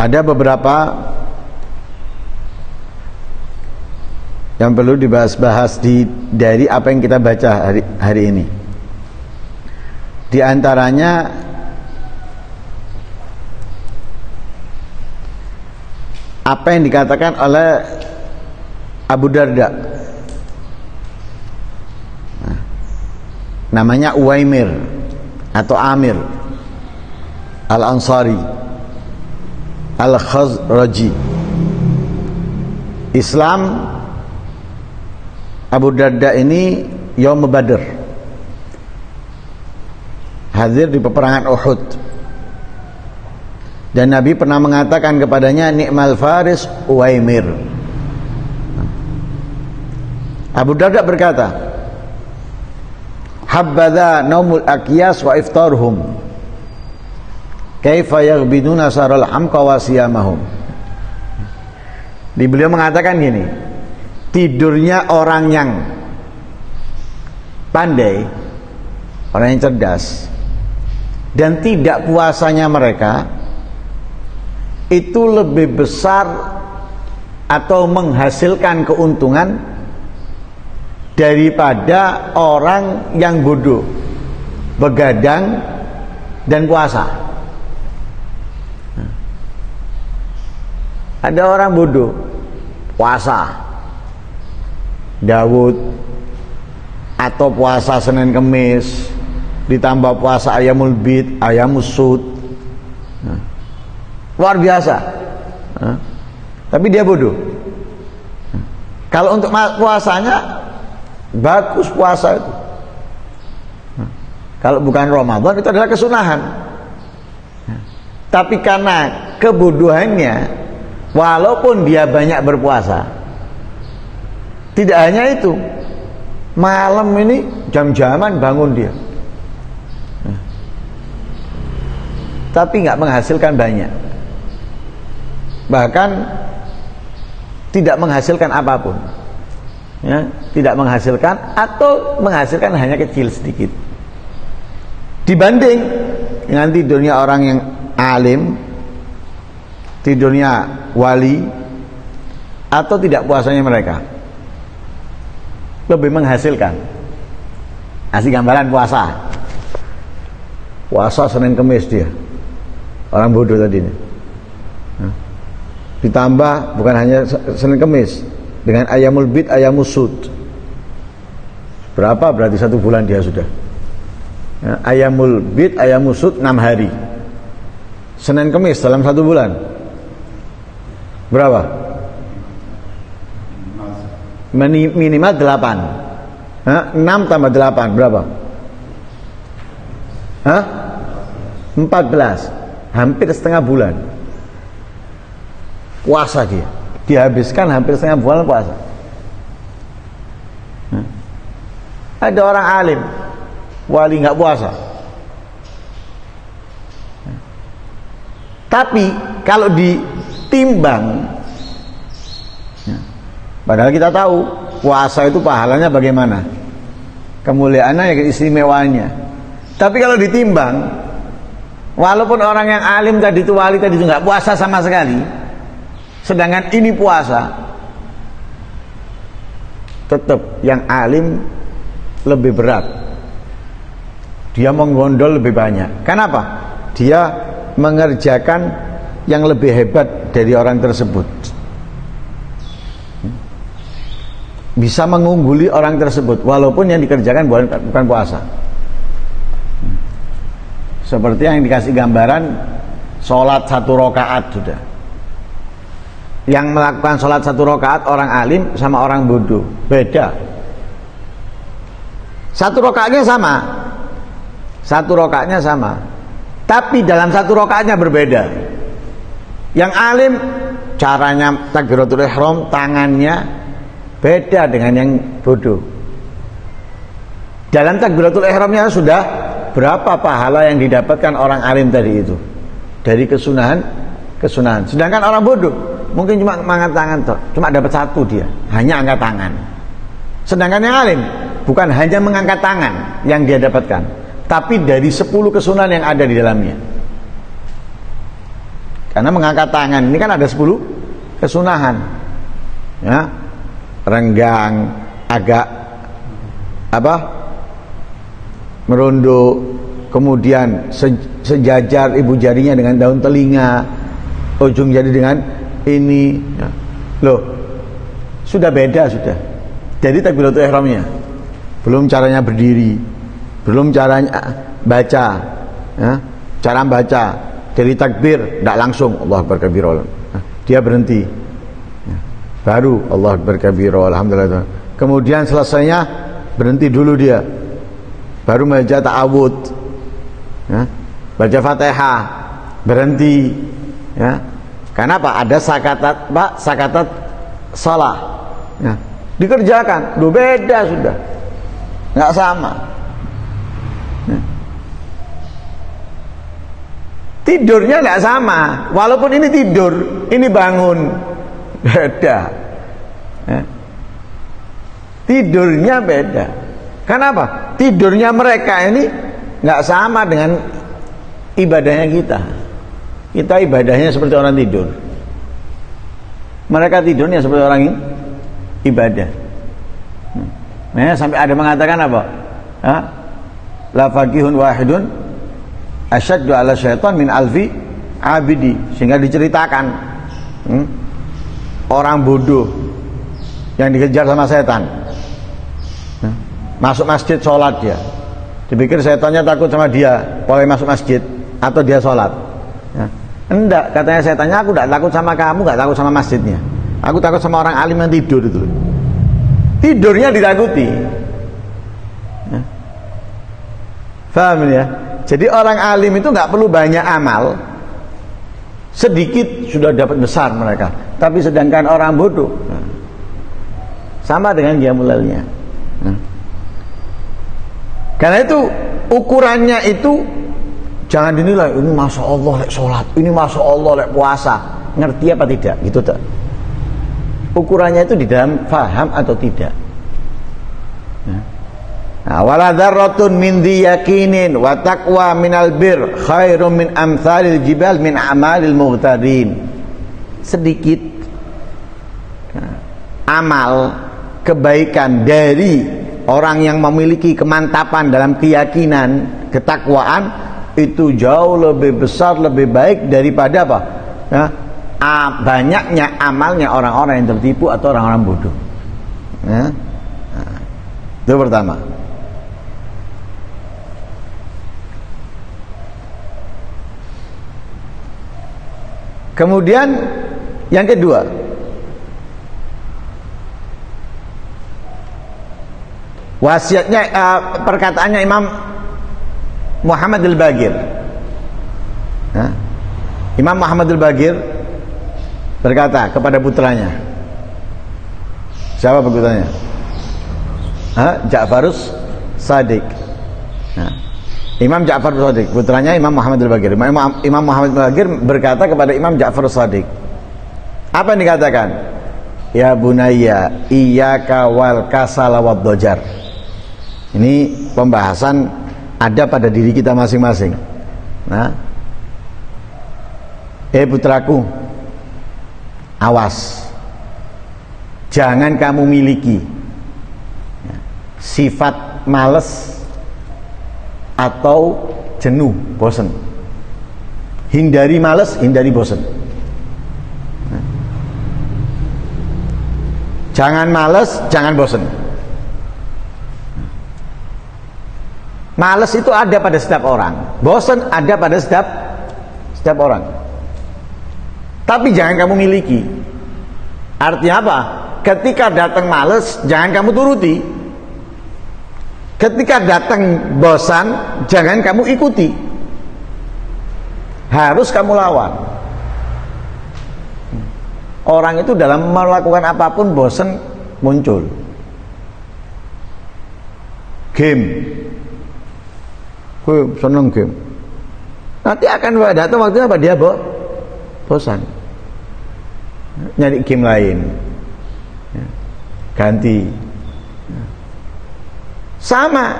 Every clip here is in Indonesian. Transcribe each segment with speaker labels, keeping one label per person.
Speaker 1: ada beberapa yang perlu dibahas-bahas dari apa yang kita baca hari ini. Di antaranya apa yang dikatakan oleh Abu Darda, namanya Uwaimir atau Amir Al-Ansari Al-Khazraji. Islam Abu Darda ini Yaum Badr, hadir di peperangan Uhud, dan Nabi pernah mengatakan kepadanya, ni'mal faris Uwaimir. Abu Darda berkata, habbadha naumul aqyas wa iftarhum kaifa yaghbiduna saral hamqa wa siyamahum. Beliau mengatakan gini, tidurnya orang yang pandai, orang yang cerdas, dan tidak puasanya mereka itu lebih besar atau menghasilkan keuntungan daripada orang yang bodoh, begadang dan puasa. Ada orang bodoh puasa Daud, atau puasa Senin Kemis ditambah puasa Ayamul Bid, Ayamus Sud, luar biasa, tapi dia bodoh. Kalau untuk puasanya bagus puasa itu. Kalau bukan Ramadan itu adalah kesunahan. Tapi karena kebodohannya, walaupun dia banyak berpuasa, tidak hanya itu, malam ini jam-jaman bangun dia, tapi nggak menghasilkan banyak, bahkan tidak menghasilkan apapun, ya, tidak menghasilkan atau menghasilkan hanya kecil sedikit dibanding dengan tidurnya orang yang alim, tidurnya wali, atau tidak puasanya mereka. Lebih menghasilkan. Kasih gambaran puasa Senin Kemis dia, orang bodoh tadi ini, ditambah bukan hanya Senin Kemis dengan Ayamul Bid, Ayamus Sud, berapa berarti 1 bulan dia sudah, ya, Ayamul Bid, Ayamus Sud 6 hari, Senin Kemis dalam 1 bulan berapa? Minimal 8. 6 tambah 8 berapa? 14. Hampir setengah bulan puasa dia. Dihabiskan hampir setengah bulan puasa. Ada orang alim, wali nggak puasa. Tapi kalau ditimbang, padahal kita tahu puasa itu pahalanya bagaimana, kemuliaannya, keistimewaannya. Tapi kalau ditimbang, walaupun orang yang alim tadi itu, wali tadi itu nggak puasa sama sekali, sedangkan ini puasa, tetap yang alim lebih berat. Dia menggondol lebih banyak. Kenapa? Dia mengerjakan yang lebih hebat dari orang tersebut, bisa mengungguli orang tersebut walaupun yang dikerjakan bukan puasa. Seperti yang dikasih gambaran sholat 1 rakaat sudah. Yang melakukan sholat 1 rakaat orang alim sama orang bodoh beda. 1 rakaatnya sama, 1 rakaatnya sama, tapi dalam 1 rakaatnya berbeda. Yang alim caranya takbiratul ihram, tangannya beda dengan yang bodoh. Dalam takbiratul ihramnya sudah berapa pahala yang didapatkan orang alim tadi itu dari kesunahan. Sedangkan orang bodoh mungkin cuma angkat tangan toh, cuma dapat 1 dia, hanya angkat tangan. Sedangkan yang alim bukan hanya mengangkat tangan yang dia dapatkan, tapi dari 10 kesunahan yang ada di dalamnya. Karena mengangkat tangan ini kan ada 10 kesunahan. Ya. Renggang, agak merunduk, kemudian sejajar ibu jarinya dengan daun telinga, ujung jari dengan ini. Ya. Loh, sudah beda sudah. Jadi takbiratul ihramnya belum caranya berdiri, belum caranya baca, ya. Cara baca dari takbir tidak langsung Allahu Akbar kabira, dia berhenti, ya. Baru Allahu Akbar kabira, alhamdulillah. Kemudian selesainya berhenti dulu dia, baru baca ta'awud, ya. Baca Fatihah, berhenti, ya. Karena apa? Ada sakatat salah, ya. Dikerjakan, lu beda sudah, nggak sama. Ya. Tidurnya nggak sama, walaupun ini tidur, ini bangun, beda. Ya. Tidurnya beda. Kenapa? Tidurnya mereka ini nggak sama dengan ibadahnya kita. Kita ibadahnya seperti orang tidur, mereka tidurnya seperti orang ibadah. Nah, sampai ada mengatakan apa? La faqihun wahidun asyaddu ala syaitan min alfi abidi. Sehingga diceritakan orang bodoh yang dikejar sama setan, masuk masjid sholat, dia dipikir setannya takut sama dia, pokoknya masuk masjid atau dia sholat. Enggak, katanya setannya, aku tidak takut sama kamu, nggak takut sama masjidnya, aku takut sama orang alim yang tidur itu. Tidurnya ditakuti. Paham ya? Jadi orang alim itu nggak perlu banyak amal, sedikit sudah dapat besar mereka. Tapi sedangkan orang bodoh, sama dengan qiyamul lailnya. Karena itu ukurannya itu jangan dinilai ini masya Allah lek sholat, ini masya Allah lek puasa, ngerti apa tidak, gitu tak? Ukurannya itu di dalam faham atau tidak. Nah, wala dzarratun min dziyaqinin wa taqwa minal bir khairum min amsalil jibal min amalil mughtarin. Sedikit amal kebaikan dari orang yang memiliki kemantapan dalam keyakinan, ketakwaan, itu jauh lebih besar, lebih baik daripada apa? Ya, banyaknya amalnya orang-orang yang tertipu atau orang-orang bodoh. Ya. Nah, itu pertama. Kemudian yang kedua, wasiatnya, perkataannya Imam Muhammad al-Baqir. Imam Muhammad al-Baqir berkata kepada putranya. Siapa putranya? Ja'farus Shadiq. Imam Ja'far Shadiq, putranya Imam Muhammad al-Baqir. Imam Muhammad al-Baqir berkata kepada Imam Ja'far Shadiq, apa yang dikatakan? Ya bunayya, iyyaka wal kasala wad dojar. Ini pembahasan ada pada diri kita masing-masing. Nah, putraku, awas, jangan kamu miliki sifat malas atau jenuh, bosan. Hindari malas, hindari bosan. Jangan malas, jangan bosan. Malas itu ada pada setiap orang, bosan ada pada setiap orang. Tapi jangan kamu miliki. Artinya apa? Ketika datang malas, jangan kamu turuti. Ketika datang bosan, jangan kamu ikuti. Harus kamu lawan. Orang itu dalam melakukan apapun bosan muncul. Game, seneng game. Nanti akan datang waktunya apa? Dia bosan, nyari game lain, ganti. Sama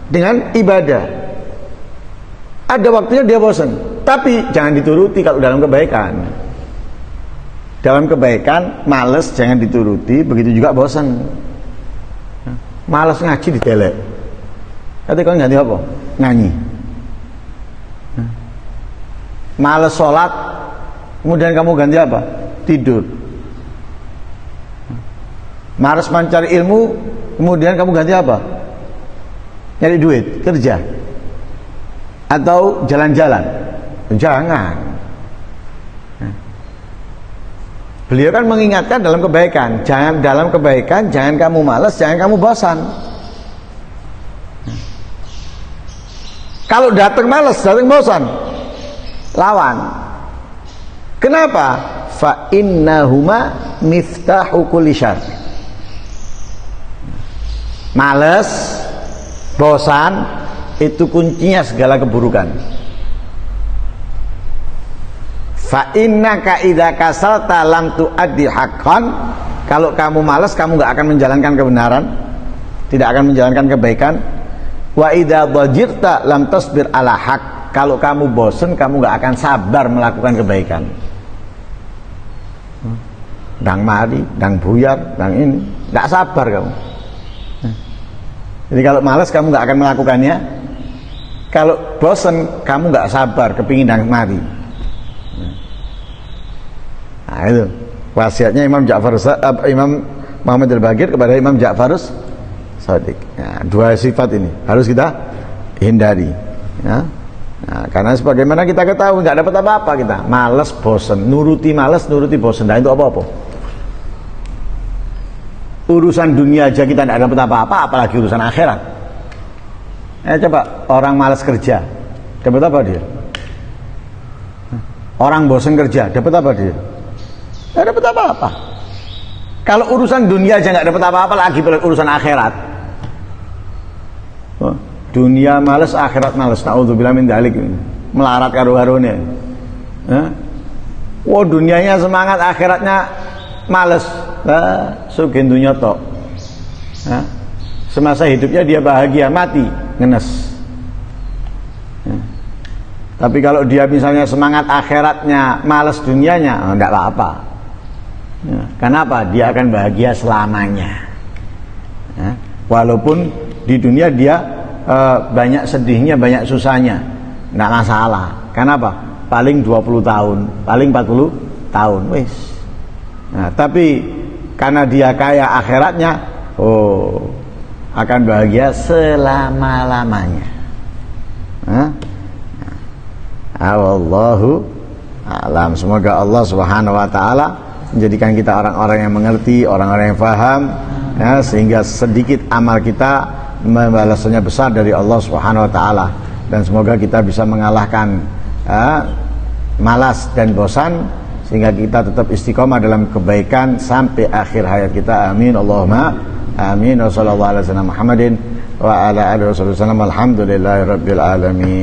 Speaker 1: dengan ibadah, ada waktunya dia bosan, Tetapi jangan dituruti kalau dalam kebaikan. Dalam kebaikan males jangan dituruti, begitu juga bosan. Males ngaji ditelek. Kata kau ganti apa? Nyanyi. Males sholat, kemudian kamu ganti apa? Tidur. Males mencari ilmu, kemudian kamu ganti apa? Nyari duit, kerja. Atau jalan-jalan. Jangan. Beliau kan mengingatkan dalam kebaikan, jangan kamu malas, jangan kamu bosan. Kalau datang malas, datang bosan, lawan. Kenapa? Fa innahuma miftahu kulli syarr. Malas, bosan itu kuncinya segala keburukan. Fa innaka idza kasalta lam tuaddi haqqan. Kalau kamu malas, kamu enggak akan menjalankan kebenaran, tidak akan menjalankan kebaikan. Wa idza dhajirta lam tasbir ala haq. Kalau kamu bosan, kamu enggak akan sabar melakukan kebaikan. Dang mari, dang buyar, dang ini, enggak sabar kamu. Jadi kalau malas kamu enggak akan melakukannya. Kalau bosan kamu enggak sabar, kepingin dang mari. Nah itu wasiatnya Imam Muhammad Al-Baqir kepada Imam Ja'farus Shadiq. Nah, dua sifat ini harus kita hindari. Ya. Nah, karena sebagaimana kita ketahui nggak dapat apa-apa kita, malas, bosan, nuruti malas, nuruti bosan. Nah itu apa-apa? Urusan dunia aja kita nggak dapat apa-apa, apalagi urusan akhirat. Coba orang malas kerja, dapat apa dia? Orang bosan kerja, dapat apa dia? Nggak dapat apa-apa. Kalau urusan dunia aja nggak dapat apa-apa, lagi urusan akhirat. Dunia males, akhirat males. Na'udzubillah min dzalik. Melarat karo-karone. Dunianya semangat, akhiratnya males. Sugih dunya tok. Semasa hidupnya dia bahagia, mati ngenes. Tapi kalau dia misalnya semangat akhiratnya, males dunianya, enggak apa-apa. Kenapa? Dia akan bahagia selamanya. Walaupun di dunia dia banyak sedihnya, banyak susahnya, enggak masalah. Kenapa? Paling 20 tahun, paling 40 tahun, wis. Nah, tapi karena dia kaya akhiratnya, akan bahagia selama-lamanya. Wallahu a'lam. Semoga Allah Subhanahu wa taala menjadikan kita orang-orang yang mengerti, orang-orang yang paham, ya, sehingga sedikit amal kita balasannya besar dari Allah Subhanahu wa taala, dan semoga kita bisa mengalahkan malas dan bosan, sehingga kita tetap istiqomah dalam kebaikan sampai akhir hayat kita. Amin Allahumma amin. Wa sallallahu alaihi wasallam Muhammadin wa ala alihi wasallam. Alhamdulillahirabbil alamin.